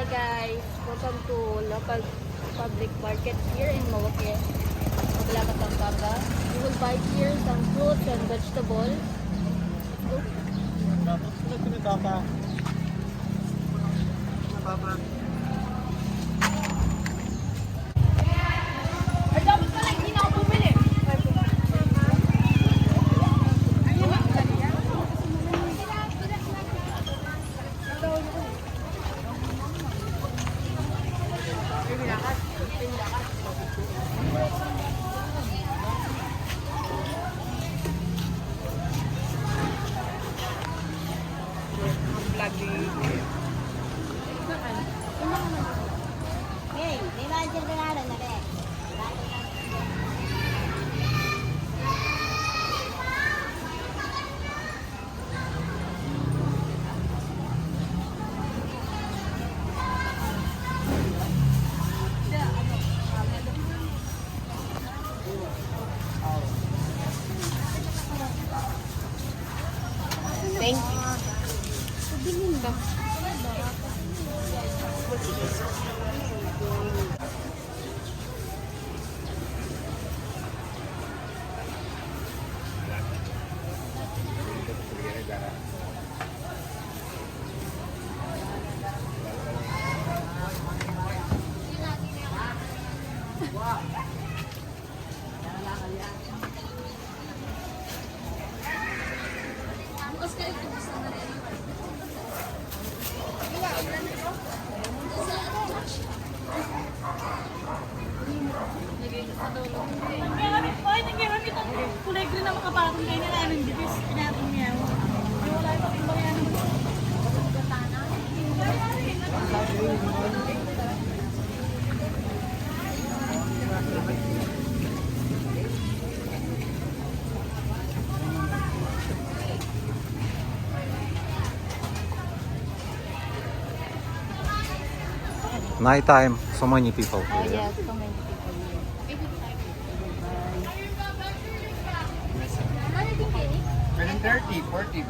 guys, welcome to local public market here in Milwaukee, Maglaga, Pampanga. You will buy here some fruits and vegetables. Tapos pinagpapa. Napapa. Ay, dapat pala hindi na ako bumili. Thank you. Bilhin ba? Bukas kayo gusto na rin. Kulay green na makapatong kayo na namin dito. Pinatong niya. Wala ito yung bayan. Night time, so many people Oh here. yes, so many people here. 30, 40.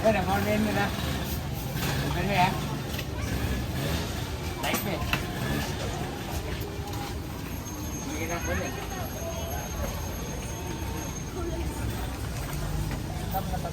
Đây là ngon lên rồi nè. Bên này à? Đấy về. Đi ra bên này. Tâm là tập.